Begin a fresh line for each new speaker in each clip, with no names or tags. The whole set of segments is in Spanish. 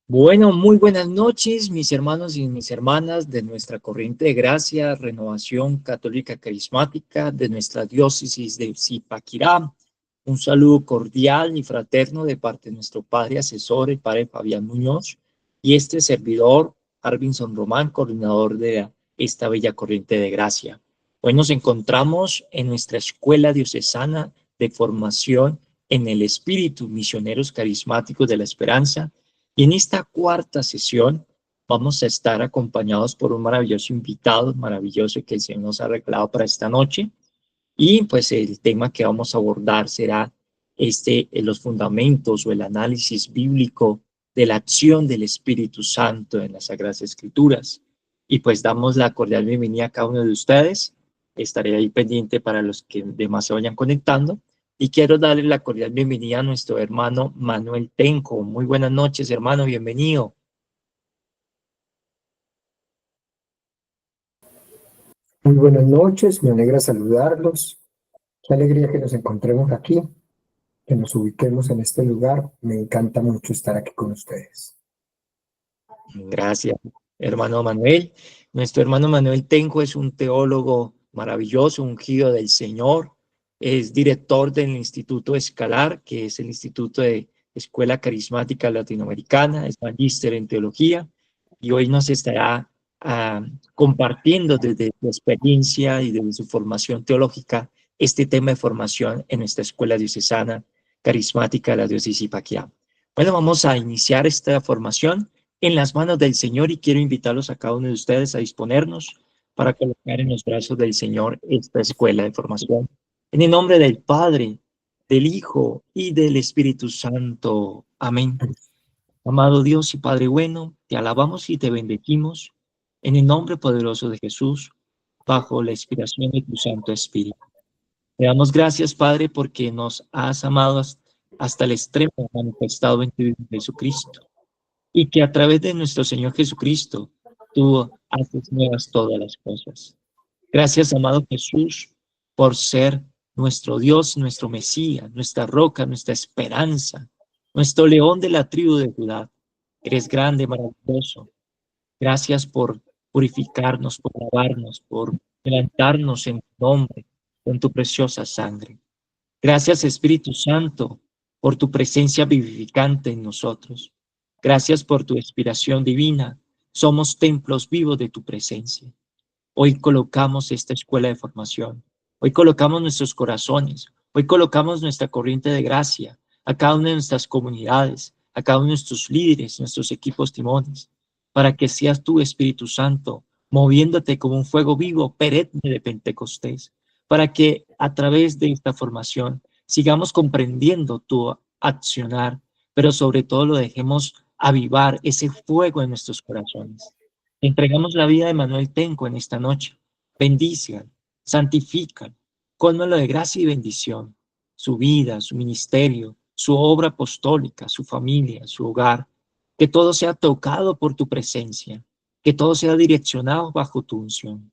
Bueno, muy buenas noches, mis hermanos y mis hermanas de nuestra corriente de gracia, Renovación Católica Carismática, de nuestra diócesis de Zipaquirá. Un saludo cordial y fraterno de parte de nuestro padre asesor, el padre Fabián Muñoz, y este servidor, Arvinson Román, coordinador de esta bella corriente de gracia. Hoy nos encontramos en nuestra Escuela Diocesana de Formación en el Espíritu, Misioneros Carismáticos de la Esperanza, y en esta cuarta sesión vamos a estar acompañados por un maravilloso invitado, maravilloso que el Señor nos ha regalado para esta noche. Y pues el tema que vamos a abordar será los fundamentos o el análisis bíblico de la acción del Espíritu Santo en las Sagradas Escrituras. Y pues damos la cordial bienvenida a cada uno de ustedes. Estaré ahí pendiente para los que demás se vayan conectando. Y quiero darle la cordial bienvenida a nuestro hermano Manuel Tenco. Muy buenas noches, hermano, bienvenido.
Muy buenas noches, me alegra saludarlos. Qué alegría que nos encontremos aquí, que nos ubiquemos en este lugar. Me encanta mucho estar aquí con ustedes.
Gracias, hermano Manuel. Nuestro hermano Manuel Tenco es un teólogo maravilloso, ungido del Señor. Es director del Instituto Escalar, que es el Instituto de Escuela Carismática Latinoamericana. Es magíster en teología y hoy nos estará compartiendo desde su experiencia y desde su formación teológica este tema de formación en nuestra Escuela Diocesana Carismática de la Diócesis de Zipaquirá. Bueno, vamos a iniciar esta formación en las manos del Señor y quiero invitarlos a cada uno de ustedes a disponernos para colocar en los brazos del Señor esta escuela de formación. En el nombre del Padre, del Hijo y del Espíritu Santo. Amén. Amado Dios y Padre bueno, te alabamos y te bendecimos en el nombre poderoso de Jesús, bajo la inspiración de tu Santo Espíritu. Te damos gracias, Padre, porque nos has amado hasta el extremo manifestado en tu Hijo Jesucristo, y que a través de nuestro Señor Jesucristo tú haces nuevas todas las cosas. Gracias, amado Jesús, por ser nuestro Dios, nuestro Mesías, nuestra roca, nuestra esperanza, nuestro león de la tribu de Judá. Eres grande, maravilloso. Gracias por purificarnos, por lavarnos, por levantarnos en tu nombre, con tu preciosa sangre. Gracias, Espíritu Santo, por tu presencia vivificante en nosotros. Gracias por tu inspiración divina. Somos templos vivos de tu presencia. Hoy colocamos esta escuela de formación. Hoy colocamos nuestros corazones. Hoy colocamos nuestra corriente de gracia a cada una de nuestras comunidades, a cada uno de nuestros líderes, nuestros equipos timones, para que seas tú, Espíritu Santo, moviéndote como un fuego vivo, perenne de Pentecostés, para que a través de esta formación sigamos comprendiendo tu accionar, pero sobre todo lo dejemos avivar ese fuego en nuestros corazones. Entregamos la vida de Manuel Tenco en esta noche. Bendícelo, santifícalo, cólmalo de gracia y bendición. Su vida, su ministerio, su obra apostólica, su familia, su hogar. Que todo sea tocado por tu presencia. Que todo sea direccionado bajo tu unción.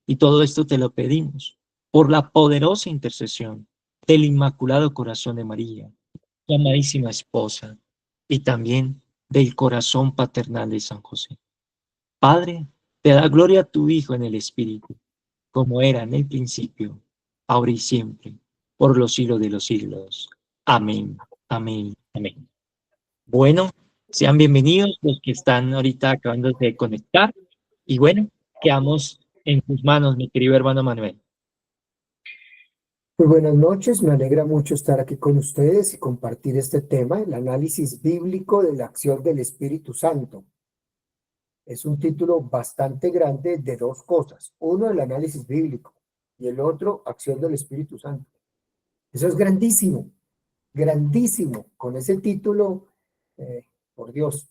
Y todo esto te lo pedimos por la poderosa intercesión del Inmaculado Corazón de María, tu amadísima esposa, y también del corazón paternal de San José. Padre, te da gloria a tu Hijo en el Espíritu, como era en el principio, ahora y siempre, por los siglos de los siglos. Amén, amén, amén. Bueno, sean bienvenidos los que están ahorita acabando de conectar. Y bueno, quedamos en tus manos, mi querido hermano Manuel.
Muy buenas noches, me alegra mucho estar aquí con ustedes y compartir este tema, el análisis bíblico de la acción del Espíritu Santo. Es un título bastante grande de dos cosas. Uno, el análisis bíblico, y el otro, acción del Espíritu Santo. Eso es grandísimo, grandísimo. Con ese título, por Dios,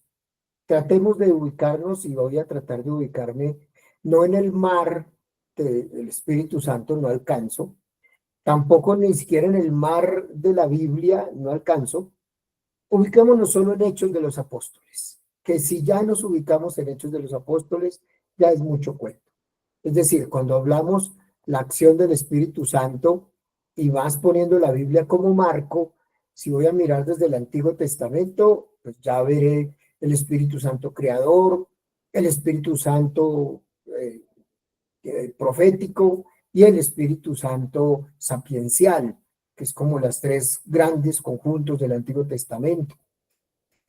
tratemos de ubicarnos, y voy a tratar de ubicarme no en el mar del Espíritu Santo, no alcanzo, tampoco ni siquiera en el mar de la Biblia, no alcanzo. Ubicémonos solo en Hechos de los Apóstoles, que si ya nos ubicamos en Hechos de los Apóstoles, ya es mucho cuento. Es decir, cuando hablamos la acción del Espíritu Santo y vas poniendo la Biblia como marco, si voy a mirar desde el Antiguo Testamento, pues ya veré el Espíritu Santo creador, el Espíritu Santo profético y el Espíritu Santo sapiencial, que es como las tres grandes conjuntos del Antiguo Testamento.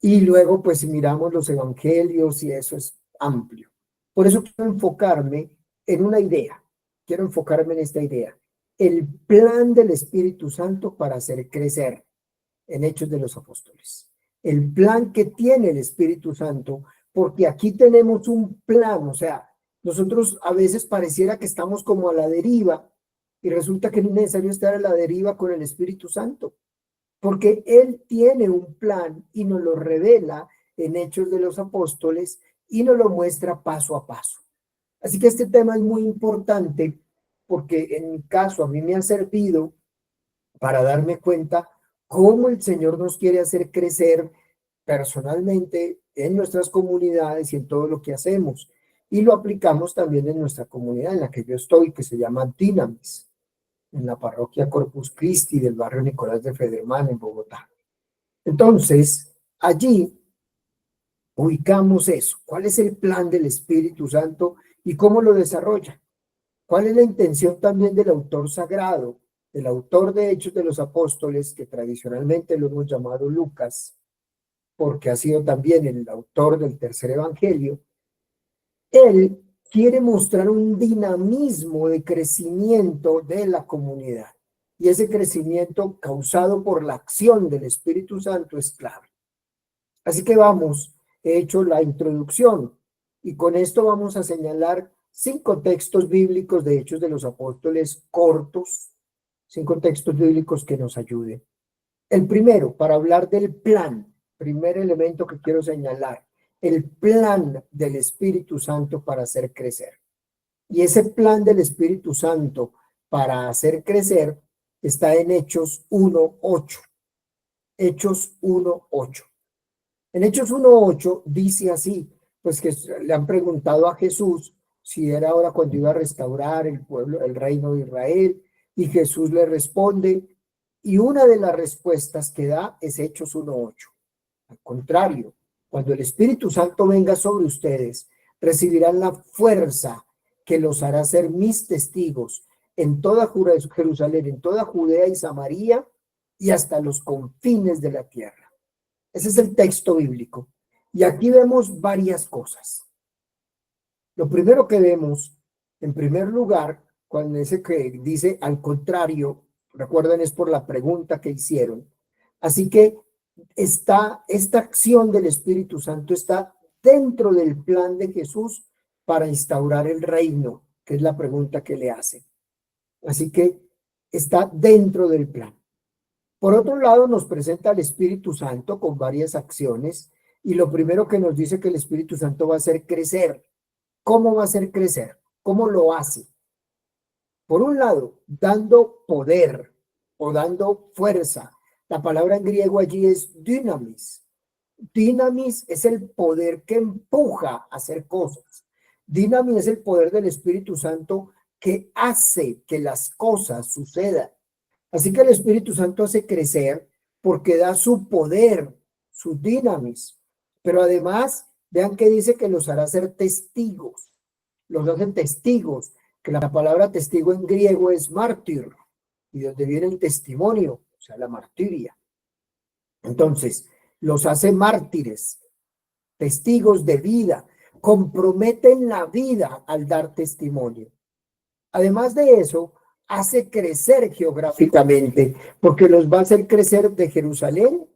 Y luego, pues, si miramos los evangelios, y eso es amplio. Por eso quiero enfocarme en una idea. Quiero enfocarme en esta idea. El plan del Espíritu Santo para hacer crecer en Hechos de los Apóstoles. El plan que tiene el Espíritu Santo, porque aquí tenemos un plan, o sea, nosotros a veces pareciera que estamos como a la deriva y resulta que no es necesario estar a la deriva con el Espíritu Santo, porque Él tiene un plan y nos lo revela en Hechos de los Apóstoles y nos lo muestra paso a paso. Así que este tema es muy importante porque en mi caso a mí me ha servido para darme cuenta cómo el Señor nos quiere hacer crecer personalmente en nuestras comunidades y en todo lo que hacemos. Y lo aplicamos también en nuestra comunidad en la que yo estoy, que se llama Dynamis, en la parroquia Corpus Christi del barrio Nicolás de Federman en Bogotá. Entonces, allí ubicamos eso. ¿Cuál es el plan del Espíritu Santo y cómo lo desarrolla? ¿Cuál es la intención también del autor sagrado, del autor de Hechos de los Apóstoles, que tradicionalmente lo hemos llamado Lucas, porque ha sido también el autor del tercer evangelio? Él quiere mostrar un dinamismo de crecimiento de la comunidad. Y ese crecimiento causado por la acción del Espíritu Santo es clave. Así que he hecho la introducción y con esto vamos a señalar 5 textos bíblicos de Hechos de los Apóstoles cortos, 5 textos bíblicos que nos ayuden. El primero, para hablar del plan, primer elemento que quiero señalar, el plan del Espíritu Santo para hacer crecer. Y ese plan del Espíritu Santo para hacer crecer está en Hechos 1:8. Hechos 1:8. En Hechos 1:8 dice así, pues que le han preguntado a Jesús si era ahora cuando iba a restaurar el pueblo, el reino de Israel, y Jesús le responde, y una de las respuestas que da es Hechos 1:8. Al contrario, cuando el Espíritu Santo venga sobre ustedes, recibirán la fuerza que los hará ser mis testigos en toda Jerusalén, en toda Judea y Samaria y hasta los confines de la tierra. Ese es el texto bíblico. Y aquí vemos varias cosas. Lo primero que vemos, en primer lugar, cuando ese que dice al contrario, recuerden, es por la pregunta que hicieron. Así que esta acción del Espíritu Santo está dentro del plan de Jesús para instaurar el reino, que es la pregunta que le hace. Así que está dentro del plan. Por otro lado, nos presenta al Espíritu Santo con varias acciones y lo primero que nos dice que el Espíritu Santo va a hacer crecer. ¿Cómo va a hacer crecer? ¿Cómo lo hace? Por un lado, dando poder o dando fuerza. La palabra en griego allí es dynamis. Dynamis es el poder que empuja a hacer cosas. Dynamis es el poder del Espíritu Santo que hace que las cosas sucedan. Así que el Espíritu Santo hace crecer porque da su poder, su dynamis. Pero además, vean que dice que los hará ser testigos. Los hacen testigos, que la palabra testigo en griego es mártir, y donde viene el testimonio, o sea, la martiria. Entonces, los hace mártires, testigos de vida, comprometen la vida al dar testimonio. Además de eso, hace crecer geográficamente, porque los va a hacer crecer de Jerusalén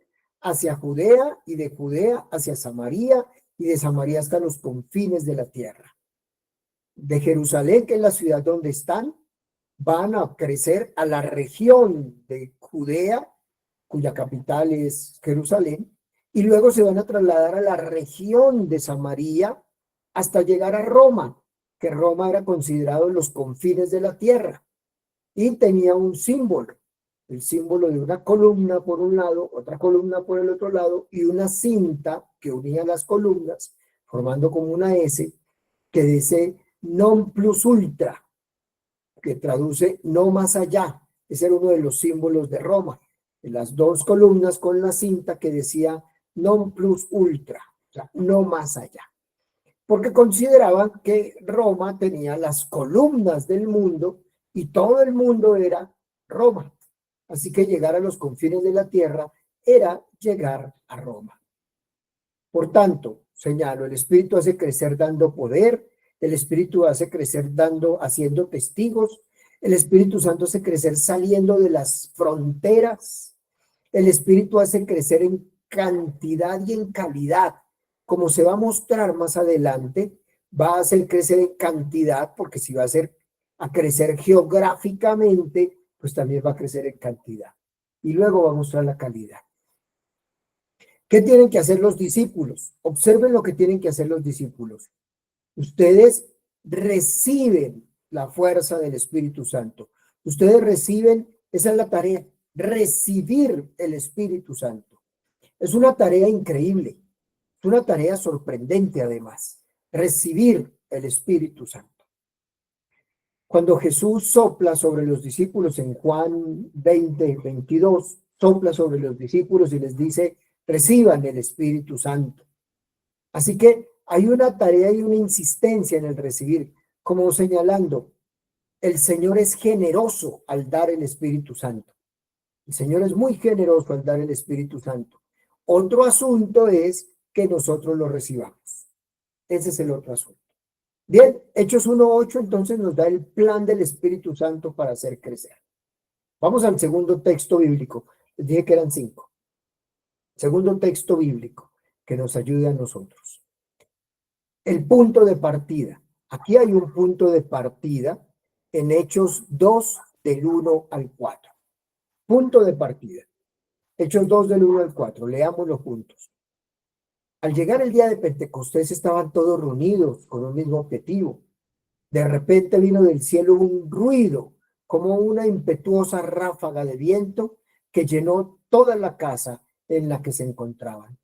hacia Judea y de Judea hacia Samaria y de Samaria hasta los confines de la tierra. De Jerusalén, que es la ciudad donde están, van a crecer a la región de Judea, cuya capital es Jerusalén, y luego se van a trasladar a la región de Samaria hasta llegar a Roma, que Roma era considerado los confines de la tierra y tenía un símbolo, el símbolo de una columna por un lado, otra columna por el otro lado y una cinta que unía las columnas formando como una S, que dice non plus ultra, que traduce no más allá. Ese era uno de los símbolos de Roma, en las dos columnas con la cinta que decía non plus ultra, o sea, no más allá. Porque consideraban que Roma tenía las columnas del mundo y todo el mundo era Roma. Así que llegar a los confines de la tierra era llegar a Roma. Por tanto, señalo, el Espíritu hace crecer dando poder, el Espíritu hace crecer haciendo testigos, el Espíritu Santo hace crecer saliendo de las fronteras, el Espíritu hace crecer en cantidad y en calidad. Como se va a mostrar más adelante, va a hacer crecer en cantidad, porque si va a crecer geográficamente, pues también va a crecer en cantidad. Y luego va a mostrar la calidad. ¿Qué tienen que hacer los discípulos? Observen lo que tienen que hacer los discípulos. Ustedes reciben la fuerza del Espíritu Santo. Ustedes reciben, esa es la tarea, recibir el Espíritu Santo. Es una tarea increíble, es una tarea sorprendente además, recibir el Espíritu Santo. Cuando Jesús sopla sobre los discípulos en Juan 20:22, sopla sobre los discípulos y les dice, reciban el Espíritu Santo. Así que hay una tarea y una insistencia en el recibir, como señalando, el Señor es generoso al dar el Espíritu Santo. El Señor es muy generoso al dar el Espíritu Santo. Otro asunto es que nosotros lo recibamos. Ese es el otro asunto. Bien, Hechos 1:8 entonces nos da el plan del Espíritu Santo para hacer crecer. Vamos al segundo texto bíblico. Les dije que eran 5. Segundo texto bíblico que nos ayude a nosotros. El punto de partida. Aquí hay un punto de partida en Hechos 2 del 1 al 4. Punto de partida. Hechos 2 del 1 al 4. Leamos los puntos. Al llegar el día de Pentecostés estaban todos reunidos con un mismo objetivo. De repente vino del cielo un ruido, como una impetuosa ráfaga de viento que llenó toda la casa en la que se encontraban.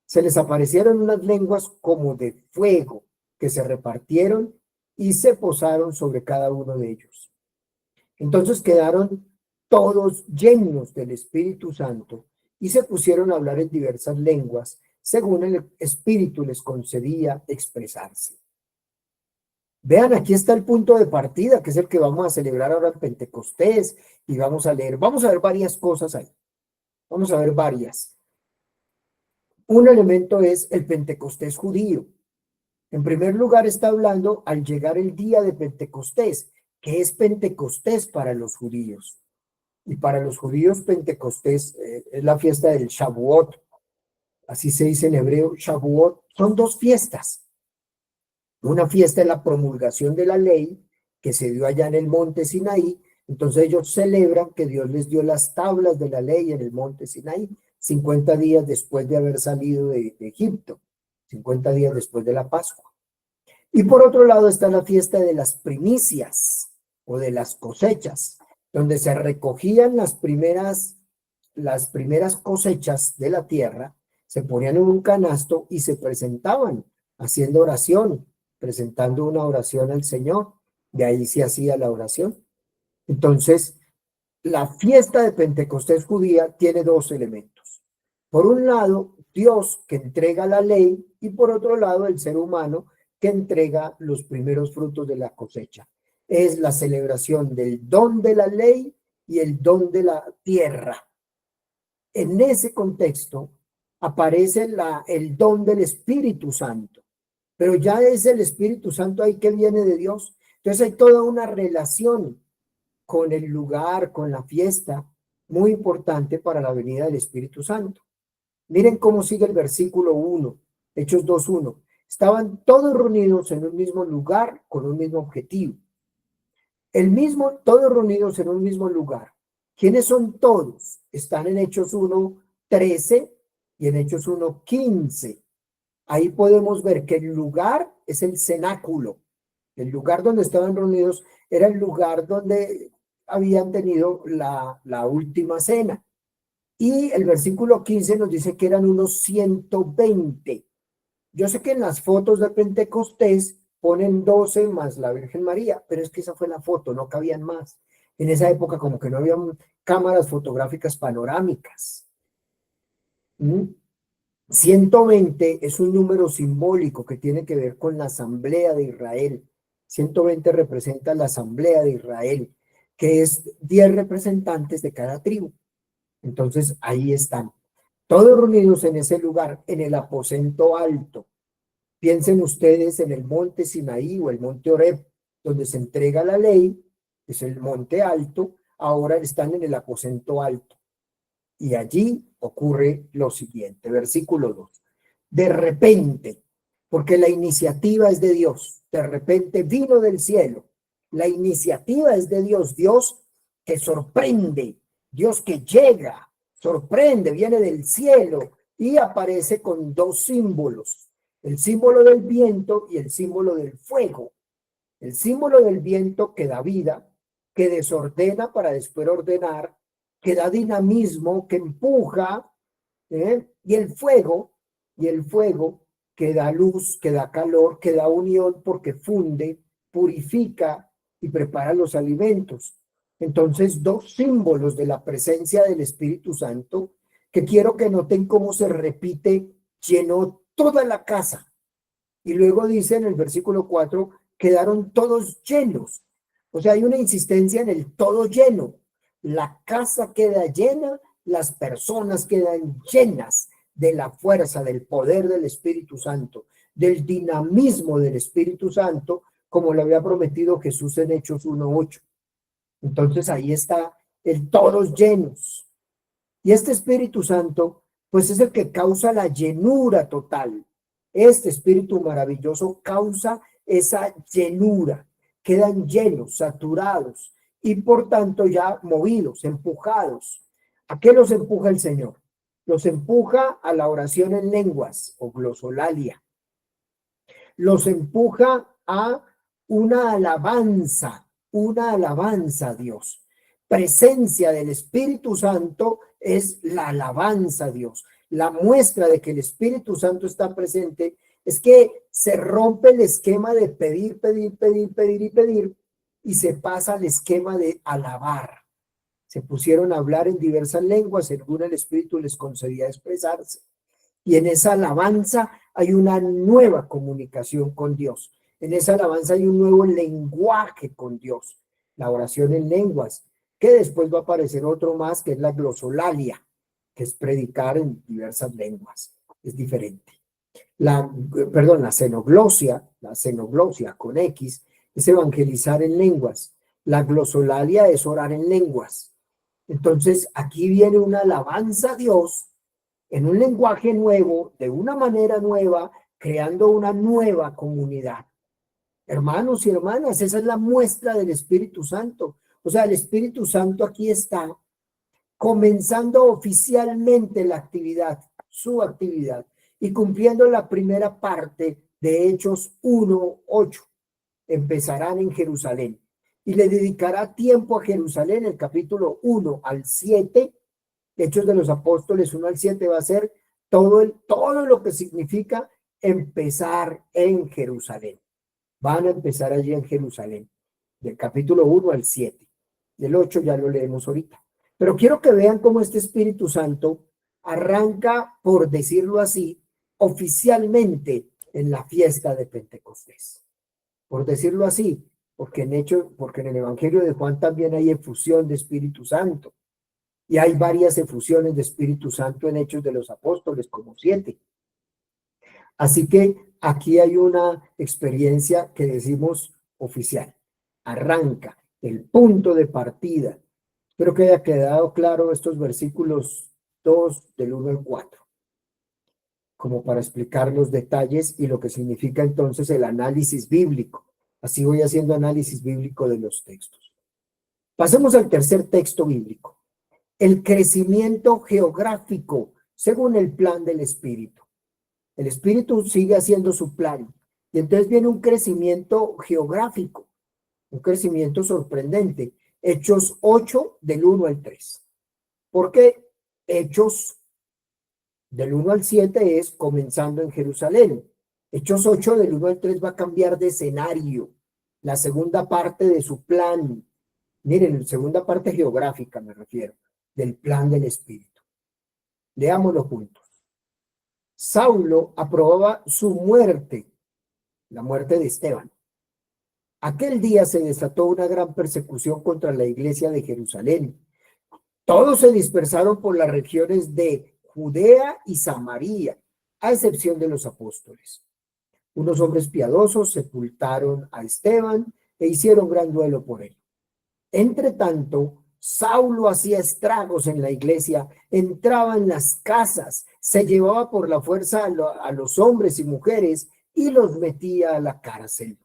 Se les aparecieron unas lenguas como de fuego que se repartieron y se posaron sobre cada uno de ellos. Entonces quedaron todos llenos del Espíritu Santo y se pusieron a hablar en diversas lenguas, según el Espíritu les concedía expresarse. Vean, aquí está el punto de partida, que es el que vamos a celebrar ahora en Pentecostés, y vamos a ver varias cosas ahí. Vamos a ver varias. Un elemento es el Pentecostés judío. En primer lugar está hablando al llegar el día de Pentecostés, que es Pentecostés para los judíos. Y para los judíos Pentecostés es la fiesta del Shavuot. Así se dice en hebreo, Shavuot. Son dos fiestas. Una fiesta es la promulgación de la ley que se dio allá en el monte Sinaí. Entonces ellos celebran que Dios les dio las tablas de la ley en el monte Sinaí, 50 días después de haber salido de Egipto, 50 días después de la Pascua. Y por otro lado está la fiesta de las primicias o de las cosechas, donde se recogían las primeras cosechas de la tierra, se ponían en un canasto y se presentaban haciendo oración, presentando una oración al Señor. De ahí se hacía la oración. Entonces, la fiesta de Pentecostés judía tiene dos elementos. Por un lado, Dios que entrega la ley y por otro lado, el ser humano que entrega los primeros frutos de la cosecha. Es la celebración del don de la ley y el don de la tierra. En ese contexto aparece el don del Espíritu Santo, pero ya es el Espíritu Santo ahí que viene de Dios. Entonces hay toda una relación con el lugar, con la fiesta, muy importante para la venida del Espíritu Santo. Miren cómo sigue el versículo 1, Hechos 2:1. Estaban todos reunidos en un mismo lugar con un mismo objetivo. Todos reunidos en un mismo lugar. ¿Quiénes son todos? Están en Hechos 1:13 y en Hechos 1:15. Ahí podemos ver que el lugar es el cenáculo. El lugar donde estaban reunidos era el lugar donde habían tenido la última cena. Y el versículo 15 nos dice que eran unos 120. Yo sé que en las fotos de Pentecostés ponen 12 más la Virgen María, pero es que esa fue la foto, no cabían más. En esa época como que no había cámaras fotográficas panorámicas. 120 es un número simbólico que tiene que ver con la Asamblea de Israel. 120 representa la Asamblea de Israel, que es 10 representantes de cada tribu. Entonces ahí están, todos reunidos en ese lugar, en el aposento alto. Piensen ustedes en el monte Sinaí o el monte Horeb, donde se entrega la ley, es el monte alto, ahora están en el aposento alto. Y allí ocurre lo siguiente, versículo 2. De repente, porque la iniciativa es de Dios, de repente vino del cielo. La iniciativa es de Dios, Dios que sorprende, Dios que llega, sorprende, viene del cielo y aparece con dos símbolos, el símbolo del viento y el símbolo del fuego. El símbolo del viento que da vida, que desordena para después ordenar, que da dinamismo, que empuja, y el fuego que da luz, que da calor, que da unión porque funde, purifica y prepara los alimentos. Entonces, dos símbolos de la presencia del Espíritu Santo que quiero que noten cómo se repite, llenó toda la casa. Y luego dice en el versículo 4, quedaron todos llenos. O sea, hay una insistencia en el todo lleno. La casa queda llena, las personas quedan llenas de la fuerza, del poder del Espíritu Santo, del dinamismo del Espíritu Santo, como lo había prometido Jesús en Hechos 1:8. Entonces ahí está el todos llenos. Y este Espíritu Santo, pues es el que causa la llenura total. Este Espíritu maravilloso causa esa llenura. Quedan llenos, saturados y por tanto ya movidos, empujados. ¿A qué los empuja el Señor? Los empuja a la oración en lenguas o glosolalia. Los empuja a una alabanza a Dios. Presencia del Espíritu Santo es la alabanza a Dios. La muestra de que el Espíritu Santo está presente es que se rompe el esquema de pedir, pedir, pedir, pedir y pedir y se pasa al esquema de alabar. Se pusieron a hablar en diversas lenguas, según el Espíritu les concedía expresarse. Y en esa alabanza hay una nueva comunicación con Dios. En esa alabanza hay un nuevo lenguaje con Dios. La oración en lenguas, que después va a aparecer otro más, que es la glosolalia, que es predicar en diversas lenguas. Es diferente. La xenoglosia con X, es evangelizar en lenguas. La glosolalia es orar en lenguas. Entonces, aquí viene una alabanza a Dios en un lenguaje nuevo, de una manera nueva, creando una nueva comunidad. Hermanos y hermanas, esa es la muestra del Espíritu Santo. O sea, el Espíritu Santo aquí está comenzando oficialmente la actividad, su actividad, y cumpliendo la primera parte de Hechos 1:8. Empezarán en Jerusalén y le dedicará tiempo a Jerusalén, el capítulo 1 al 7. Hechos de los Apóstoles 1 al 7 va a ser todo lo que significa empezar en Jerusalén. Van a empezar allí en Jerusalén, del capítulo 1 al 7. Del 8 ya lo leemos ahorita. Pero quiero que vean cómo este Espíritu Santo arranca, por decirlo así, oficialmente en la fiesta de Pentecostés. Por decirlo así, porque en el Evangelio de Juan también hay efusión de Espíritu Santo. Y hay varias efusiones de Espíritu Santo en Hechos de los Apóstoles, como 7. Así que aquí hay una experiencia que decimos oficial. Arranca el punto de partida. Espero que haya quedado claro estos versículos 2 del 1 al 4, como para explicar los detalles y lo que significa entonces el análisis bíblico. Así voy haciendo análisis bíblico de los textos. Pasemos al tercer texto bíblico. El crecimiento geográfico según el plan del Espíritu. El Espíritu sigue haciendo su plan y entonces viene un crecimiento geográfico, un crecimiento sorprendente. Hechos 8 del 1 al 3. Porque Hechos del 1 al 7 es comenzando en Jerusalén. Hechos 8 del 1 al 3 va a cambiar de escenario, la segunda parte de su plan. Miren, segunda parte geográfica me refiero, del plan del Espíritu. Leámoslo juntos. Saulo aprobaba su muerte, la muerte de Esteban. Aquel día se desató una gran persecución contra la iglesia de Jerusalén. Todos se dispersaron por las regiones de Judea y Samaria, a excepción de los apóstoles. Unos hombres piadosos sepultaron a Esteban e hicieron gran duelo por él. Entre tanto, Saulo hacía estragos en la iglesia, entraba en las casas, se llevaba por la fuerza a los hombres y mujeres y los metía a la cárcel.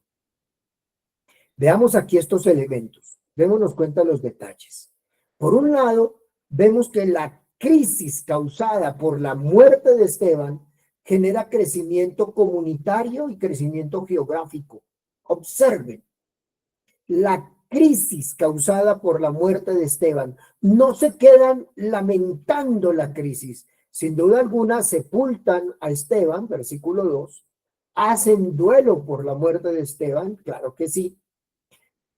Veamos aquí estos elementos, démonos cuenta de los detalles. Por un lado, vemos que la crisis causada por la muerte de Esteban genera crecimiento comunitario y crecimiento geográfico. Observen, la crisis causada por la muerte de Esteban, no se quedan lamentando la crisis, sin duda alguna sepultan a Esteban, versículo 2, hacen duelo por la muerte de Esteban, claro que sí,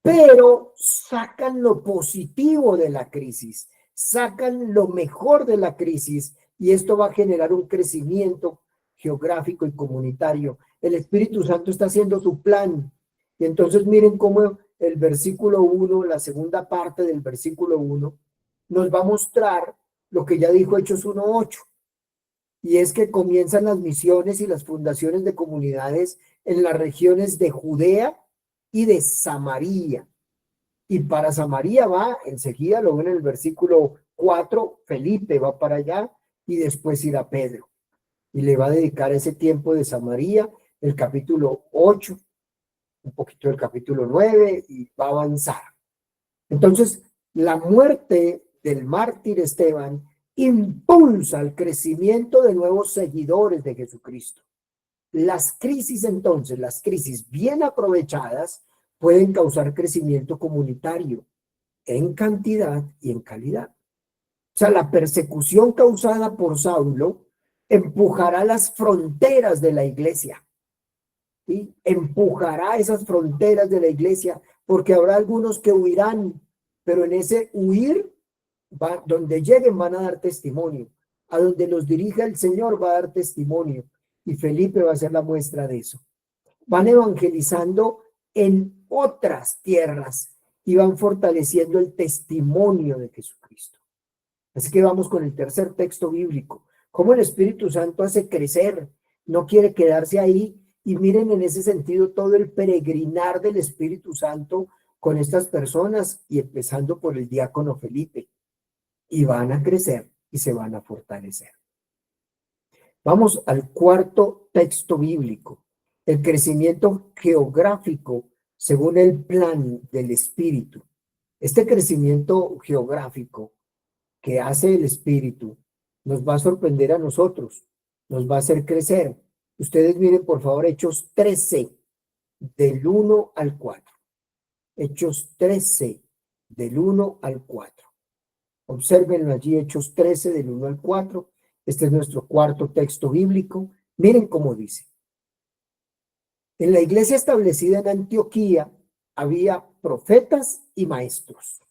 pero sacan lo positivo de la crisis, sacan lo mejor de la crisis y esto va a generar un crecimiento geográfico y comunitario. El Espíritu Santo está haciendo su plan y entonces miren cómo el versículo 1, la segunda parte del versículo 1, nos va a mostrar lo que ya dijo Hechos 1:8 y es que comienzan las misiones y las fundaciones de comunidades en las regiones de Judea y de Samaria. Y para Samaria va, enseguida lo ven en el versículo 4, Felipe va para allá y después irá Pedro. Y le va a dedicar ese tiempo de Samaria, el capítulo 8, un poquito del capítulo 9 y va a avanzar. Entonces, la muerte del mártir Esteban impulsa el crecimiento de nuevos seguidores de Jesucristo. Las crisis entonces, las crisis bien aprovechadas, pueden causar crecimiento comunitario en cantidad y en calidad. O sea, la persecución causada por Saulo empujará las fronteras de la iglesia. ¿Sí? Empujará esas fronteras de la iglesia porque habrá algunos que huirán, pero en ese huir, donde lleguen van a dar testimonio. A donde los dirija el Señor va a dar testimonio. Y Felipe va a ser la muestra de eso. Van evangelizando en otras tierras y van fortaleciendo el testimonio de Jesucristo. Así que vamos con el tercer texto bíblico. Cómo el Espíritu Santo hace crecer, no quiere quedarse ahí. Y miren en ese sentido todo el peregrinar del Espíritu Santo con estas personas y empezando por el diácono Felipe. Y van a crecer y se van a fortalecer. Vamos al cuarto texto bíblico. El crecimiento geográfico según el plan del Espíritu. Este crecimiento geográfico que hace el Espíritu nos va a sorprender a nosotros, nos va a hacer crecer. Ustedes miren por favor Hechos 13 del 1 al 4. Hechos 13 del 1 al 4. Obsérvenlo allí, Hechos 13 del 1 al 4. Este es nuestro cuarto texto bíblico. Miren cómo dice. En la iglesia establecida en Antioquía había profetas y maestros.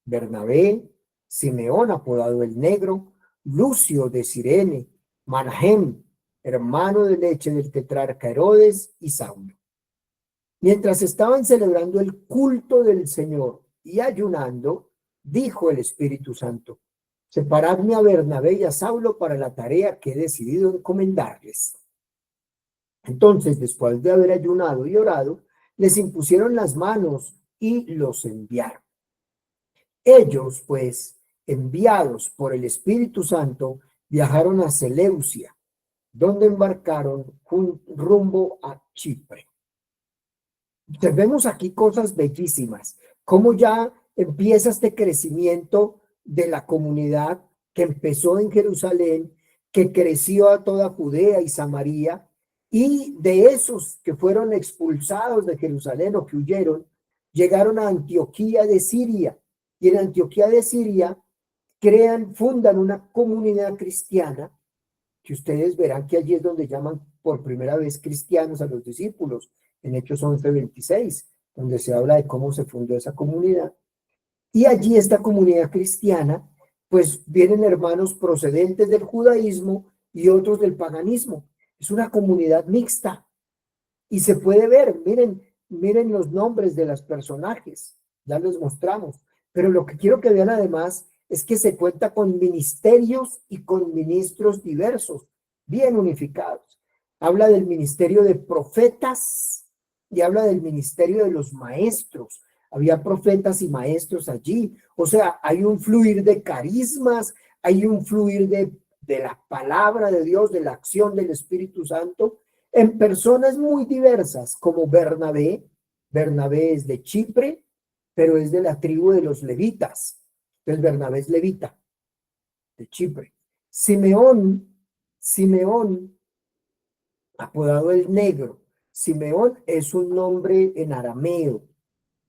Bernabé, Simeón apodado el Negro, Lucio de Cirene, Manahem, hermano de leche del tetrarca Herodes y Saulo. Mientras estaban celebrando el culto del Señor y ayunando, dijo el Espíritu Santo: separadme a Bernabé y a Saulo para la tarea que he decidido encomendarles. Entonces, después de haber ayunado y orado, les impusieron las manos y los enviaron. Ellos, pues, enviados por el Espíritu Santo, viajaron a Seleucia, donde embarcaron rumbo a Chipre. Vemos aquí cosas bellísimas, cómo ya empieza este crecimiento de la comunidad que empezó en Jerusalén, que creció a toda Judea y Samaria, y de esos que fueron expulsados de Jerusalén o que huyeron, llegaron a Antioquía de Siria, y en Antioquía de Siria fundan una comunidad cristiana, que ustedes verán que allí es donde llaman por primera vez cristianos a los discípulos, en Hechos 11:26, donde se habla de cómo se fundó esa comunidad. Y allí esta comunidad cristiana, pues vienen hermanos procedentes del judaísmo y otros del paganismo. Es una comunidad mixta y se puede ver, miren los nombres de los personajes, ya les mostramos. Pero lo que quiero que vean además es que se cuenta con ministerios y con ministros diversos, bien unificados. Habla del ministerio de profetas y habla del ministerio de los maestros. Había profetas y maestros allí. O sea, hay un fluir de carismas, hay un fluir de la palabra de Dios, de la acción del Espíritu Santo, en personas muy diversas, como Bernabé. Bernabé es de Chipre, pero es de la tribu de los levitas. Entonces Bernabé es levita, de Chipre. Simeón, apodado el Negro. Simeón es un nombre en arameo.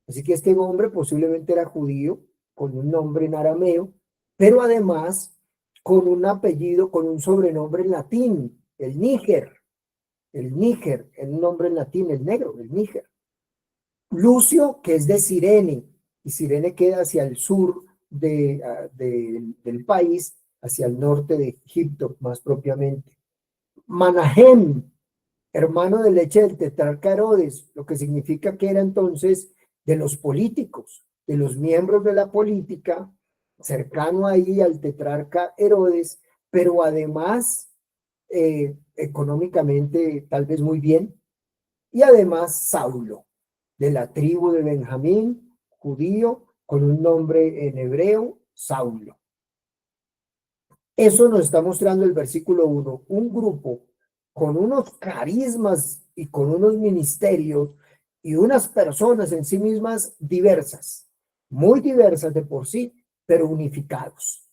Así que este hombre posiblemente era judío, con un nombre en arameo, pero además con un apellido, con un sobrenombre en latín, el Níger, el nombre en latín, el negro, el Níger. Lucio, que es de Cirene, y Cirene queda hacia el sur del país, hacia el norte de Egipto, más propiamente. Manahem, hermano de leche del tetrarca Herodes, lo que significa que era entonces de los políticos, de los miembros de la política, cercano ahí al tetrarca Herodes, pero además económicamente tal vez muy bien, y además Saulo, de la tribu de Benjamín, judío, con un nombre en hebreo, Saulo. Eso nos está mostrando el versículo 1, un grupo con unos carismas y con unos ministerios y unas personas en sí mismas diversas, muy diversas de por sí, pero unificados.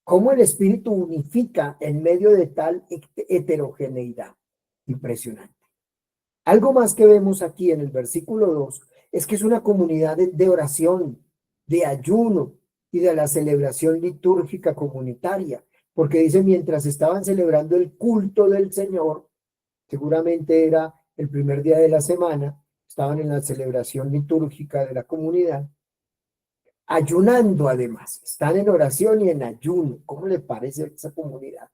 ¿Cómo el Espíritu unifica en medio de tal heterogeneidad? Impresionante. Algo más que vemos aquí en el versículo 2 es que es una comunidad de oración, de ayuno y de la celebración litúrgica comunitaria, porque dice mientras estaban celebrando el culto del Señor, seguramente era el primer día de la semana, estaban en la celebración litúrgica de la comunidad, ayunando además, están en oración y en ayuno. ¿Cómo le parece esa comunidad?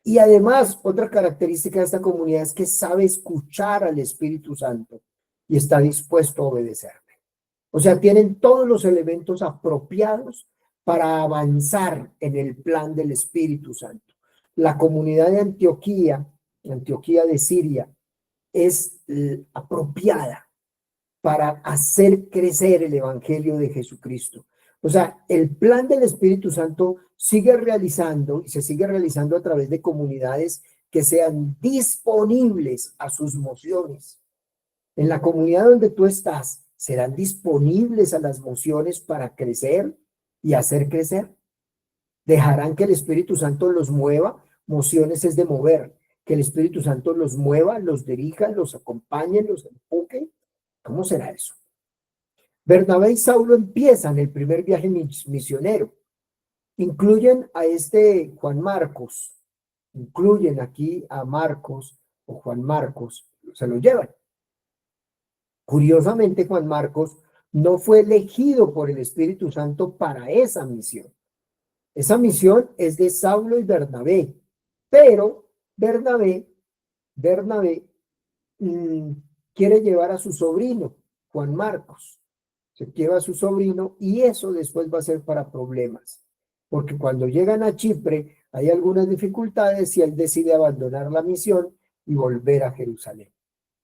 Y además, otra característica de esta comunidad es que sabe escuchar al Espíritu Santo y está dispuesto a obedecerle. O sea, tienen todos los elementos apropiados para avanzar en el plan del Espíritu Santo. La comunidad de Antioquía de Siria, es apropiada para hacer crecer el Evangelio de Jesucristo. O sea, el plan del Espíritu Santo sigue realizando y se sigue realizando a través de comunidades que sean disponibles a sus mociones. En la comunidad donde tú estás, ¿serán disponibles a las mociones para crecer y hacer crecer? ¿Dejarán que el Espíritu Santo los mueva? Mociones es de mover. Que el Espíritu Santo los mueva, los dirija, los acompañe, los empuje. ¿Cómo será eso? Bernabé y Saulo empiezan el primer viaje misionero. Incluyen a este Juan Marcos, incluyen aquí a Marcos o Juan Marcos, se lo llevan. Curiosamente, Juan Marcos no fue elegido por el Espíritu Santo para esa misión. Esa misión es de Saulo y Bernabé, pero Bernabé quiere llevar a su sobrino, Juan Marcos. Se lleva a su sobrino y eso después va a ser para problemas, porque cuando llegan a Chipre hay algunas dificultades y él decide abandonar la misión y volver a Jerusalén.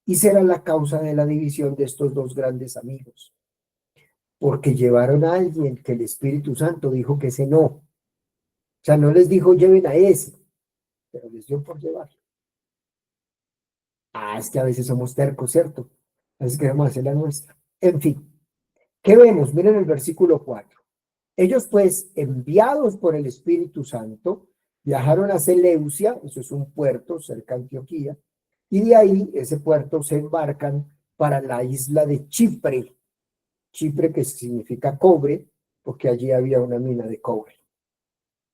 Y será la causa de la división de estos dos grandes amigos, porque llevaron a alguien que el Espíritu Santo dijo que ese no. O sea, no les dijo lleven a ese, pero les dio por llevar. Es que a veces somos tercos, ¿cierto? A veces queremos hacer la nuestra. En fin, ¿qué vemos? Miren el versículo 4. Ellos pues, enviados por el Espíritu Santo, viajaron a Seleucia, eso es un puerto cerca de Antioquía, y de ahí, ese puerto, se embarcan para la isla de Chipre. Chipre, que significa cobre, porque allí había una mina de cobre.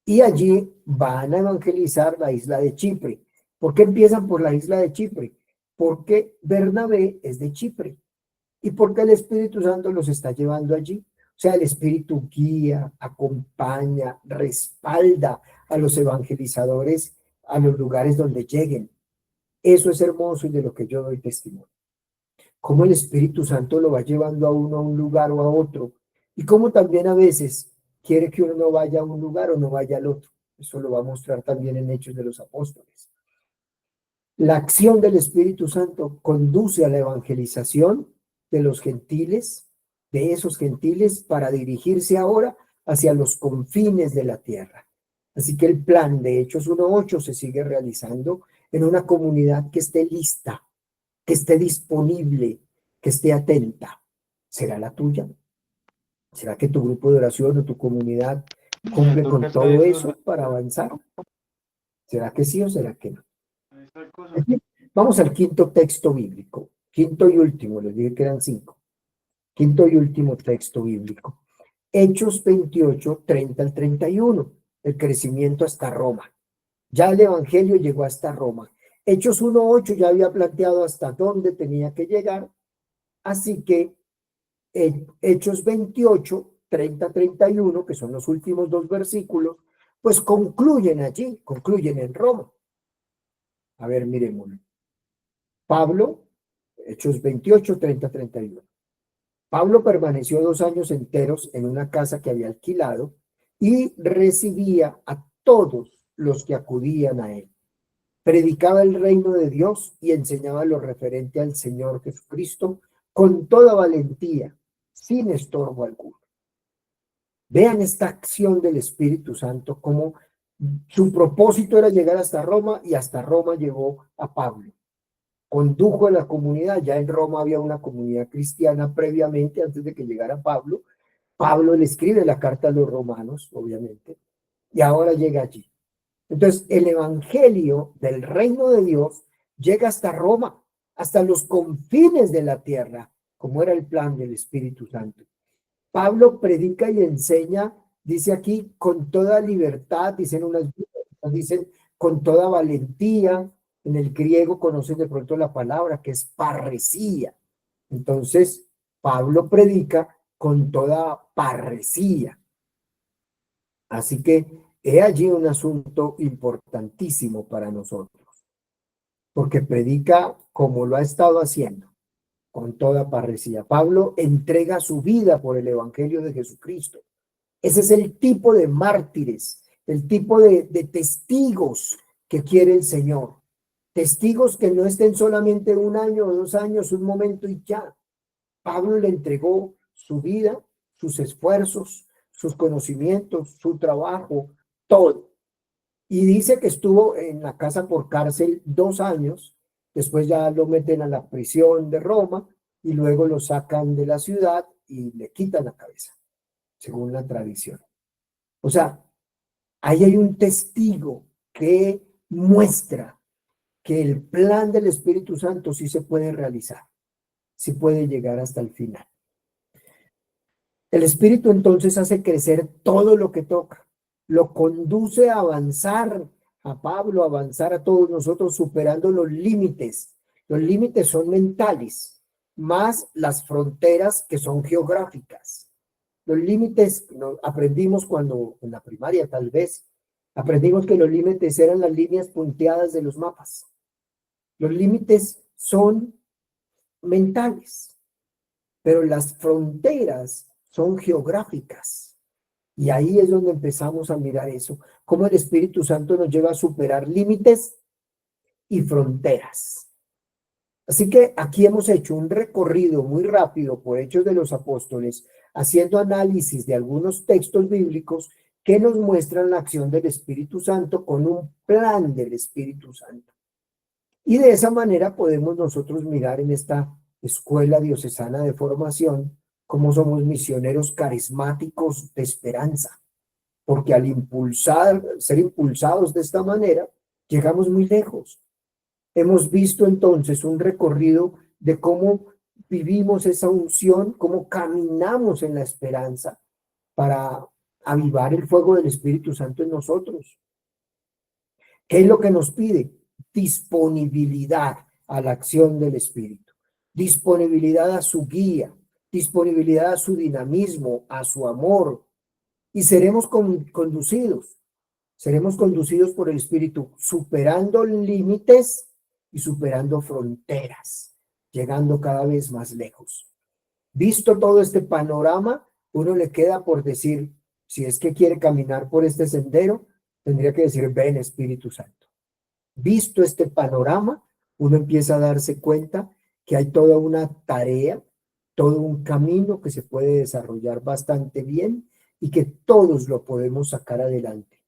Y allí van a evangelizar la isla de Chipre, ¿Por qué empiezan por la isla de Chipre? Porque Bernabé es de Chipre y porque el Espíritu Santo los está llevando allí. O sea, el Espíritu guía, acompaña, respalda a los evangelizadores a los lugares donde lleguen. Eso es hermoso y de lo que yo doy testimonio. Cómo el Espíritu Santo lo va llevando a uno a un lugar o a otro. Y cómo también a veces quiere que uno no vaya a un lugar o no vaya al otro. Eso lo va a mostrar también en Hechos de los Apóstoles. La acción del Espíritu Santo conduce a la evangelización de los gentiles, de esos gentiles, para dirigirse ahora hacia los confines de la tierra. Así que el plan de Hechos 1:8 se sigue realizando en una comunidad que esté lista, que esté disponible, que esté atenta. ¿Será la tuya? ¿Será que tu grupo de oración o tu comunidad cumple con todo eso para avanzar? ¿Será que sí o será que no? Vamos al quinto texto bíblico, quinto y último, les dije que eran 5. Quinto y último texto bíblico. Hechos 28, 30 al 31, el crecimiento hasta Roma. Ya el evangelio llegó hasta Roma. Hechos 1:8 ya había planteado hasta dónde tenía que llegar, así que Hechos 28, 30, 31, que son los últimos 2 versículos, pues concluyen allí, concluyen en Roma. A ver, miremoslo. Pablo, Hechos 28, 30, 31. Pablo permaneció 2 años enteros en una casa que había alquilado y recibía a todos los que acudían a él. Predicaba el reino de Dios y enseñaba lo referente al Señor Jesucristo con toda valentía, sin estorbo alguno. Vean esta acción del Espíritu Santo, como su propósito era llegar hasta Roma y hasta Roma llegó a Pablo. Condujo a la comunidad, ya en Roma había una comunidad cristiana previamente, antes de que llegara Pablo. Pablo le escribe la carta a los romanos, obviamente, y ahora llega allí. Entonces, el evangelio del reino de Dios llega hasta Roma, hasta los confines de la tierra, como era el plan del Espíritu Santo. Pablo predica y enseña, dice aquí, con toda libertad, dicen con toda valentía. En el griego conocen de pronto la palabra que es parresía. Entonces, Pablo predica con toda parresía. Así que he allí un asunto importantísimo para nosotros, porque predica como lo ha estado haciendo, con toda parresía. Pablo entrega su vida por el evangelio de Jesucristo. Ese es el tipo de mártires, el tipo de testigos que quiere el Señor. Testigos que no estén solamente 1 año o 2 años, un momento y ya. Pablo le entregó su vida, sus esfuerzos, sus conocimientos, su trabajo, todo. Y dice que estuvo en la casa por cárcel 2 años, después ya lo meten a la prisión de Roma y luego lo sacan de la ciudad y le quitan la cabeza, según la tradición. O sea, ahí hay un testigo que muestra que el plan del Espíritu Santo sí se puede realizar, sí puede llegar hasta el final. El Espíritu entonces hace crecer todo lo que toca, lo conduce a avanzar, a Pablo, a avanzar a todos nosotros superando los límites. Los límites son mentales, más las fronteras que son geográficas. Los límites, aprendimos cuando en la primaria tal vez, aprendimos que los límites eran las líneas punteadas de los mapas. Los límites son mentales, pero las fronteras son geográficas. Y ahí es donde empezamos a mirar eso, cómo el Espíritu Santo nos lleva a superar límites y fronteras. Así que aquí hemos hecho un recorrido muy rápido por Hechos de los Apóstoles, haciendo análisis de algunos textos bíblicos que nos muestran la acción del Espíritu Santo con un plan del Espíritu Santo. Y de esa manera podemos nosotros mirar en esta escuela diocesana de formación cómo somos misioneros carismáticos de esperanza, porque al ser impulsados de esta manera, llegamos muy lejos. Hemos visto entonces un recorrido de cómo vivimos esa unción, cómo caminamos en la esperanza para avivar el fuego del Espíritu Santo en nosotros. ¿Qué es lo que nos pide? disponibilidad a la acción del Espíritu, disponibilidad a su guía, disponibilidad a su dinamismo, a su amor, y seremos conducidos por el Espíritu, superando límites y superando fronteras, llegando cada vez más lejos. Visto todo este panorama, uno le queda por decir, si es que quiere caminar por este sendero, tendría que decir, ven Espíritu Santo. Visto este panorama, uno empieza a darse cuenta que hay toda una tarea, todo un camino que se puede desarrollar bastante bien y que todos lo podemos sacar adelante.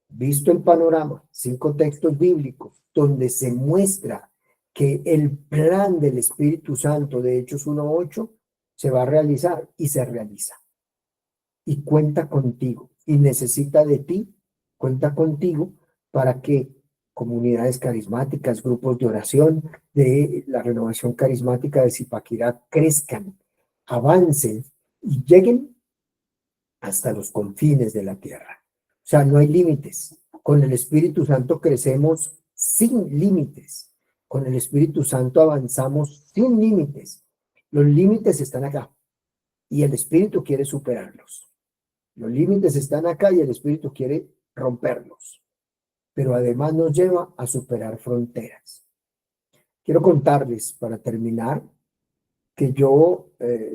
Visto el panorama, 5 textos bíblicos donde se muestra que el plan del Espíritu Santo de Hechos 1:8 se va a realizar y se realiza. Y cuenta contigo y necesita de ti, cuenta contigo para que comunidades carismáticas, grupos de oración de la renovación carismática de Zipaquirá crezcan, avancen y lleguen hasta los confines de la tierra. O sea, no hay límites. Con el Espíritu Santo crecemos sin límites. Con el Espíritu Santo avanzamos sin límites. Los límites están acá y el Espíritu quiere superarlos. Los límites están acá y el Espíritu quiere romperlos. Pero además nos lleva a superar fronteras. Quiero contarles, para terminar, que yo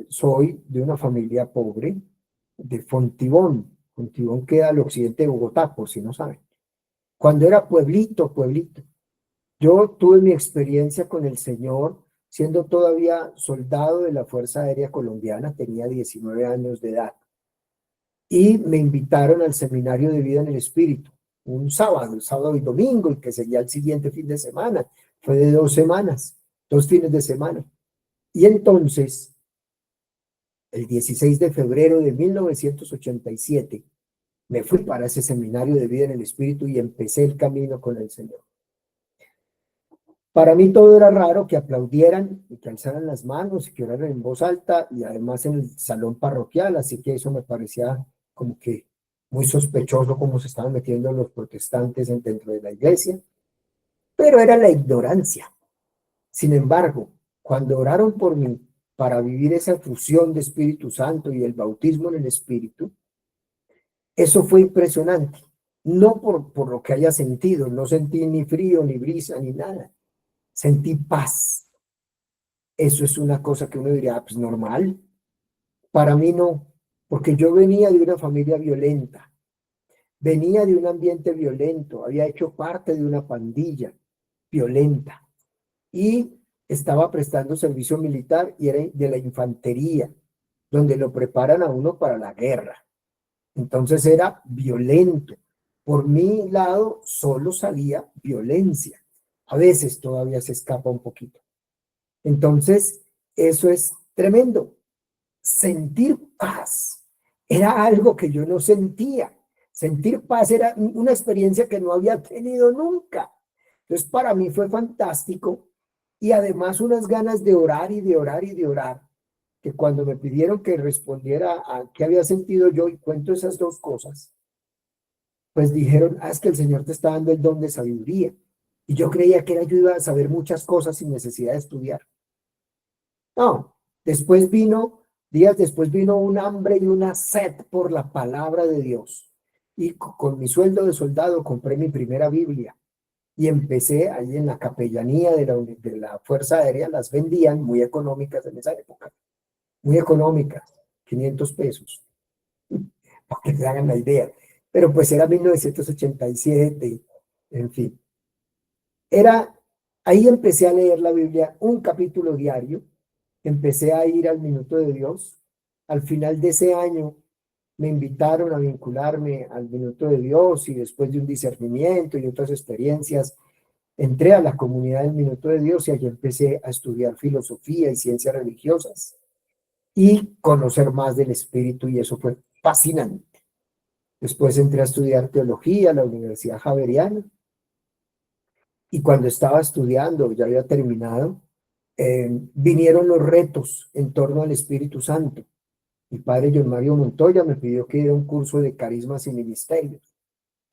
soy de una familia pobre de Fontibón. Fontibón queda al occidente de Bogotá, por si no saben. Cuando era pueblito, yo tuve mi experiencia con el Señor siendo todavía soldado de la Fuerza Aérea Colombiana, tenía 19 años de edad. Y me invitaron al seminario de vida en el Espíritu, un sábado, el sábado y domingo, y que seguía el siguiente fin de semana. Fue de 2 semanas, 2 fines de semana. Y entonces, el 16 de febrero de 1987, me fui para ese seminario de vida en el Espíritu y empecé el camino con el Señor. Para mí todo era raro, que aplaudieran y que alzaran las manos y que oraran en voz alta y además en el salón parroquial, así que eso me parecía como que muy sospechoso cómo se estaban metiendo los protestantes dentro de la iglesia, pero era la ignorancia. Sin embargo, cuando oraron por mí para vivir esa fusión de Espíritu Santo y el bautismo en el Espíritu, eso fue impresionante. No por lo que haya sentido, no sentí ni frío, ni brisa, ni nada. Sentí paz. Eso es una cosa que uno diría, pues normal. Para mí no, porque yo venía de una familia violenta, venía de un ambiente violento, había hecho parte de una pandilla violenta y estaba prestando servicio militar y era de la infantería, donde lo preparan a uno para la guerra. Entonces era violento. Por mi lado solo salía violencia. A veces todavía se escapa un poquito. Entonces, eso es tremendo. Sentir paz era algo que yo no sentía. Sentir paz era una experiencia que no había tenido nunca. Entonces, para mí fue fantástico y además unas ganas de orar y de orar y de orar, que cuando me pidieron que respondiera a qué había sentido yo y cuento esas 2 cosas, pues dijeron, es que el Señor te está dando el don de sabiduría. Y yo creía que era yo iba a saber muchas cosas sin necesidad de estudiar. No, días después vino un hambre y una sed por la palabra de Dios. Y con mi sueldo de soldado compré mi primera Biblia y empecé ahí en la capellanía de la Fuerza Aérea, las vendían muy económicas en esa época, muy económicas, 500 pesos, para que se hagan la idea. Pero pues era 1987, en fin. Ahí empecé a leer la Biblia, un capítulo diario, empecé a ir al Minuto de Dios. Al final de ese año me invitaron a vincularme al Minuto de Dios y después de un discernimiento y otras experiencias, entré a la comunidad del Minuto de Dios y allí empecé a estudiar filosofía y ciencias religiosas y conocer más del Espíritu y eso fue fascinante. Después entré a estudiar teología a la Universidad Javeriana y cuando estaba estudiando, ya había terminado, vinieron los retos en torno al Espíritu Santo. Mi padre John Mario Montoya me pidió que diera un curso de carismas y ministerios.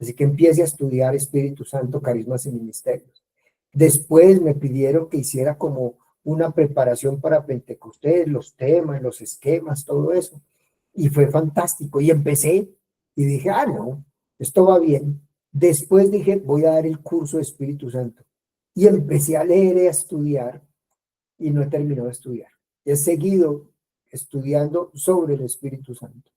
Así que empiece a estudiar Espíritu Santo, carismas y ministerios. Después me pidieron que hiciera como una preparación para Pentecostés, los temas, los esquemas, todo eso. Y fue fantástico. Y empecé y dije, ah, no, esto va bien. Después dije, voy a dar el curso de Espíritu Santo. Y empecé a leer y a estudiar y no he terminado de estudiar. He seguido estudiando sobre el Espíritu Santo.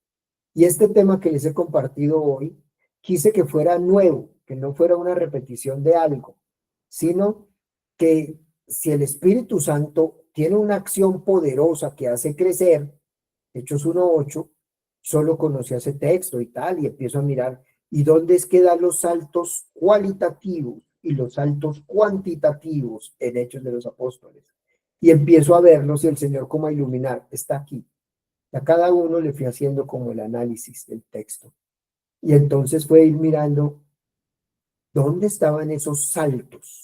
Y este tema que les he compartido hoy, quise que fuera nuevo, que no fuera una repetición de algo, sino que si el Espíritu Santo tiene una acción poderosa que hace crecer, Hechos 1:8, solo conocía ese texto y tal, y empiezo a mirar, ¿y dónde es que da los saltos cualitativos y los saltos cuantitativos en Hechos de los Apóstoles? Y empiezo a verlos y el Señor como a iluminar, está aquí. A cada uno le fui haciendo como el análisis del texto. Y entonces fue ir mirando dónde estaban esos saltos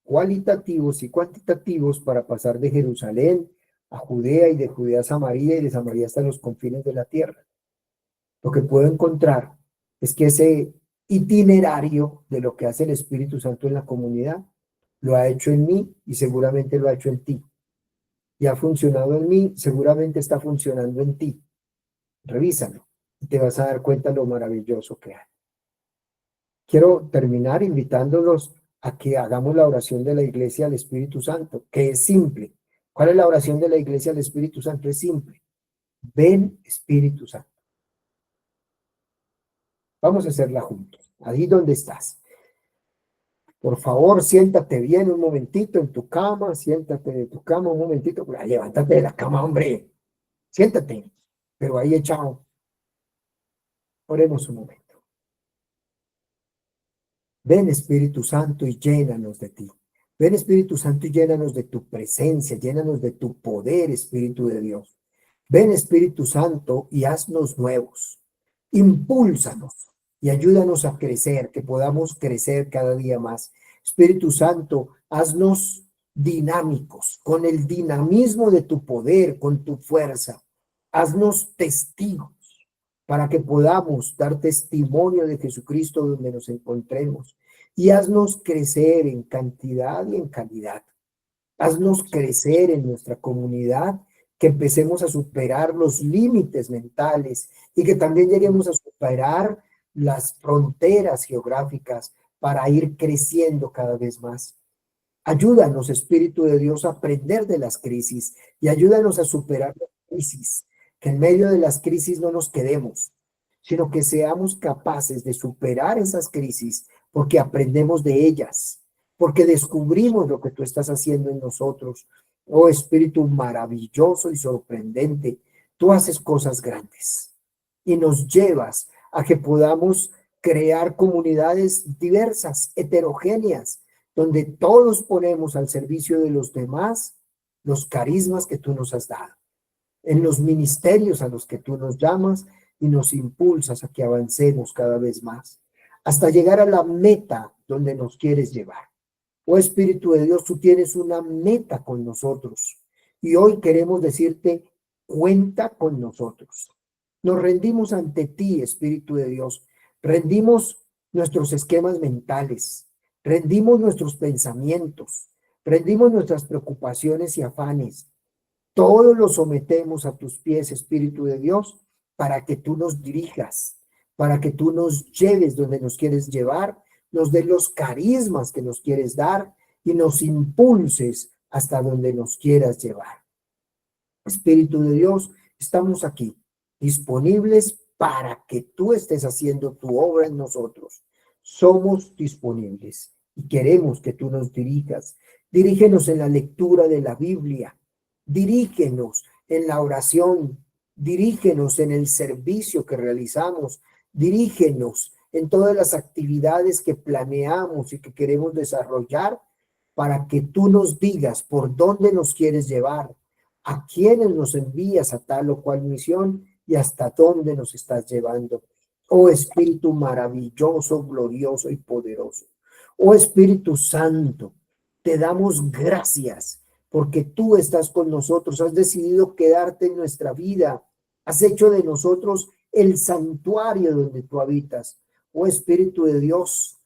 cualitativos y cuantitativos para pasar de Jerusalén a Judea y de Judea a Samaria y de Samaria hasta los confines de la tierra. Lo que puedo encontrar es que ese itinerario de lo que hace el Espíritu Santo en la comunidad lo ha hecho en mí y seguramente lo ha hecho en ti. Y ha funcionado en mí, seguramente está funcionando en ti. Revísalo y te vas a dar cuenta lo maravilloso que hay. Quiero terminar invitándolos a que hagamos la oración de la iglesia al Espíritu Santo, que es simple. ¿Cuál es la oración de la iglesia al Espíritu Santo? Es simple. Ven, Espíritu Santo. Vamos a hacerla juntos. Ahí donde estás. Por favor, siéntate bien un momentito en tu cama, siéntate de tu cama un momentito. Levántate de la cama, hombre. Siéntate, pero ahí echado. Oremos un momento. Ven Espíritu Santo y llénanos de ti. Ven Espíritu Santo y llénanos de tu presencia, llénanos de tu poder, Espíritu de Dios. Ven Espíritu Santo y haznos nuevos. Impúlsanos y ayúdanos a crecer, que podamos crecer cada día más. Espíritu Santo, haznos dinámicos, con el dinamismo de tu poder, con tu fuerza. Haznos testigos para que podamos dar testimonio de Jesucristo donde nos encontremos. Y haznos crecer en cantidad y en calidad. Haznos crecer en nuestra comunidad, que empecemos a superar los límites mentales y que también lleguemos a superar las fronteras geográficas para ir creciendo cada vez más. Ayúdanos, Espíritu de Dios, a aprender de las crisis y ayúdanos a superar las crisis, que en medio de las crisis no nos quedemos, sino que seamos capaces de superar esas crisis porque aprendemos de ellas, porque descubrimos lo que tú estás haciendo en nosotros. Oh Espíritu maravilloso y sorprendente, tú haces cosas grandes y nos llevas a que podamos crear comunidades diversas, heterogéneas, donde todos ponemos al servicio de los demás los carismas que tú nos has dado, en los ministerios a los que tú nos llamas y nos impulsas a que avancemos cada vez más, hasta llegar a la meta donde nos quieres llevar. Oh Espíritu de Dios, tú tienes una meta con nosotros y hoy queremos decirte, cuenta con nosotros. Nos rendimos ante ti, Espíritu de Dios. Rendimos nuestros esquemas mentales, rendimos nuestros pensamientos, rendimos nuestras preocupaciones y afanes. Todo lo sometemos a tus pies, Espíritu de Dios, para que tú nos dirijas, para que tú nos lleves donde nos quieres llevar, nos des los carismas que nos quieres dar y nos impulses hasta donde nos quieras llevar. Espíritu de Dios, estamos aquí, disponibles para que tú estés haciendo tu obra en nosotros. Somos disponibles y queremos que tú nos dirijas. Dirígenos en la lectura de la Biblia, dirígenos en la oración, dirígenos en el servicio que realizamos, dirígenos en todas las actividades que planeamos y que queremos desarrollar para que tú nos digas por dónde nos quieres llevar, a quiénes nos envías a tal o cual misión y hasta dónde nos estás llevando. Oh Espíritu maravilloso, glorioso y poderoso. Oh Espíritu Santo, te damos gracias porque tú estás con nosotros, has decidido quedarte en nuestra vida, has hecho de nosotros el santuario donde tú habitas. Oh Espíritu de Dios,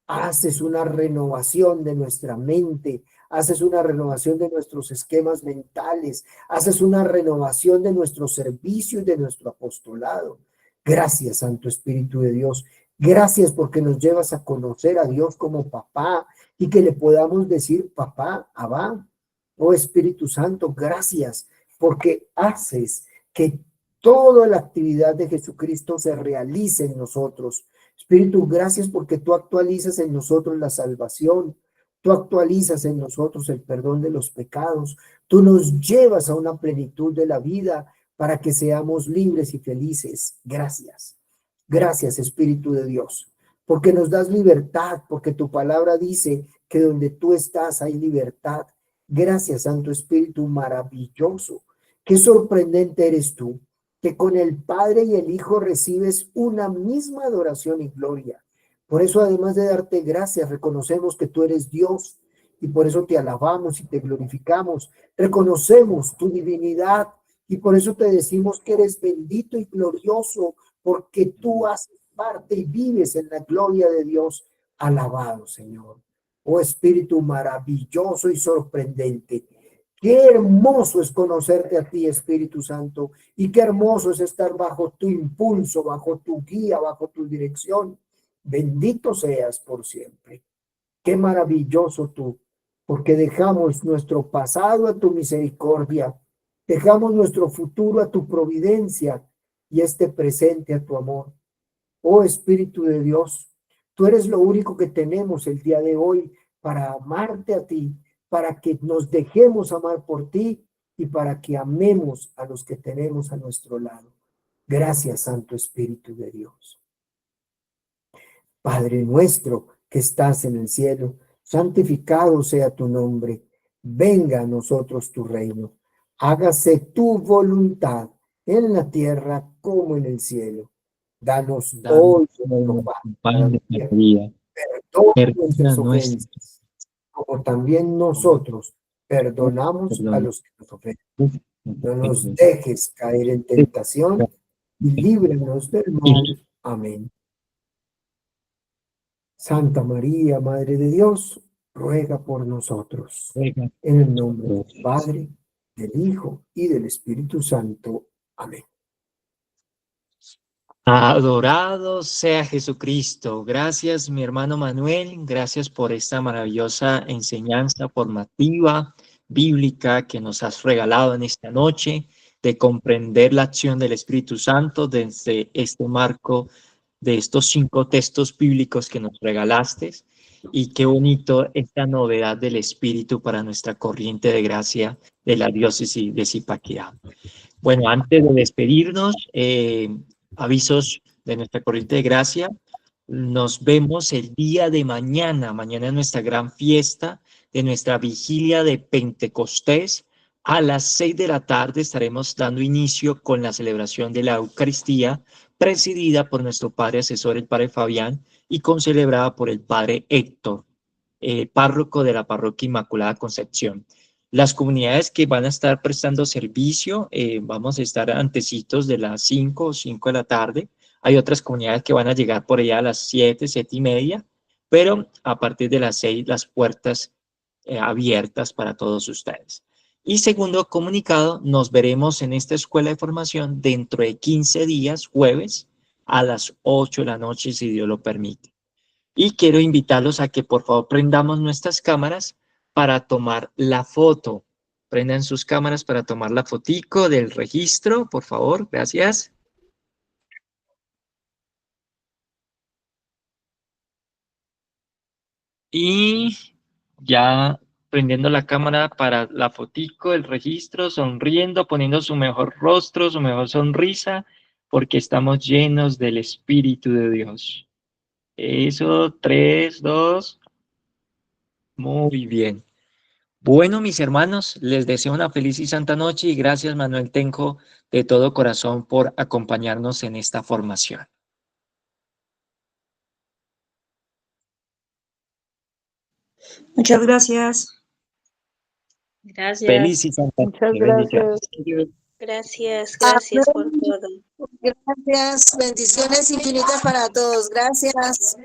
haces una renovación de nuestra mente, haces una renovación de nuestros esquemas mentales, haces una renovación de nuestro servicio y de nuestro apostolado. Gracias, Santo Espíritu de Dios. Gracias porque nos llevas a conocer a Dios como papá y que le podamos decir papá, Abba. Oh Espíritu Santo, gracias porque haces que toda la actividad de Jesucristo se realice en nosotros. Espíritu, gracias porque tú actualizas en nosotros la salvación, tú actualizas en nosotros el perdón de los pecados, tú nos llevas a una plenitud de la vida para que seamos libres y felices. Gracias. Gracias, Espíritu de Dios, porque nos das libertad, porque tu palabra dice que donde tú estás hay libertad. Gracias, Santo Espíritu maravilloso. Qué sorprendente eres tú, que con el Padre y el Hijo recibes una misma adoración y gloria. Por eso, además de darte gracias, reconocemos que tú eres Dios y por eso te alabamos y te glorificamos. Reconocemos tu divinidad y por eso te decimos que eres bendito y glorioso, porque tú haces parte y vives en la gloria de Dios. Alabado, Señor. Oh Espíritu maravilloso y sorprendente. Qué hermoso es conocerte a ti, Espíritu Santo, y qué hermoso es estar bajo tu impulso, bajo tu guía, bajo tu dirección. Bendito seas por siempre. Qué maravilloso tú, porque dejamos nuestro pasado a tu misericordia, dejamos nuestro futuro a tu providencia y este presente a tu amor. Oh Espíritu de Dios, tú eres lo único que tenemos el día de hoy para amarte a ti, para que nos dejemos amar por ti y para que amemos a los que tenemos a nuestro lado. Gracias, Santo Espíritu de Dios. Padre nuestro que estás en el cielo, santificado sea tu nombre. Venga a nosotros tu reino. Hágase tu voluntad en la tierra como en el cielo. Danos
Danos
hoy nuestro
hoy
pan
el
cada
pan de cada
día.
día.
Perdona
Perdona
nuestras
nuestras
ofensas, como también nosotros perdonamos a
perdón.
los que nos ofenden. No nos dejes caer en tentación y líbranos del mal. Amén. Santa María, Madre de Dios, ruega por nosotros. En el nombre del Padre, del Hijo y del Espíritu Santo. Amén.
Adorado sea Jesucristo. Gracias, mi hermano Manuel. Gracias por esta maravillosa enseñanza formativa, bíblica que nos has regalado en esta noche, de comprender la acción del Espíritu Santo desde este marco de estos 5 textos bíblicos que nos regalaste. Y qué bonito esta novedad del Espíritu para nuestra corriente de gracia de la diócesis de Zipaquirá. Bueno, antes de despedirnos, avisos de nuestra corriente de gracia. Nos vemos el día de mañana. Mañana es nuestra gran fiesta de nuestra vigilia de Pentecostés. A las 6 de la tarde estaremos dando inicio con la celebración de la Eucaristía, presidida por nuestro padre asesor, el padre Fabián, y concelebrada por el padre Héctor, párroco de la parroquia Inmaculada Concepción. Las comunidades que van a estar prestando servicio, vamos a estar antecitos de las 5 o 5 de la tarde. Hay otras comunidades que van a llegar por allá a las 7, 7 y media, pero a partir de las 6 las puertas abiertas para todos ustedes. Y segundo comunicado, nos veremos en esta escuela de formación dentro de 15 días, jueves, a las 8 de la noche, si Dios lo permite. Y quiero invitarlos a que por favor prendamos nuestras cámaras para tomar la foto. Prendan sus cámaras para tomar la fotico del registro, por favor. Gracias. Y ya prendiendo la cámara para la fotico, el registro, sonriendo, poniendo su mejor rostro, su mejor sonrisa, porque estamos llenos del Espíritu de Dios. Eso, 3, 2. Muy bien. Bueno, mis hermanos, les deseo una feliz y santa noche y gracias, Manuel Tenjo, de todo corazón por acompañarnos en esta formación.
Muchas gracias.
Gracias.
Feliz y santa
Muchas
noche. Bendiciones.
gracias.
Gracias por todo. Gracias. Bendiciones infinitas para todos. Gracias.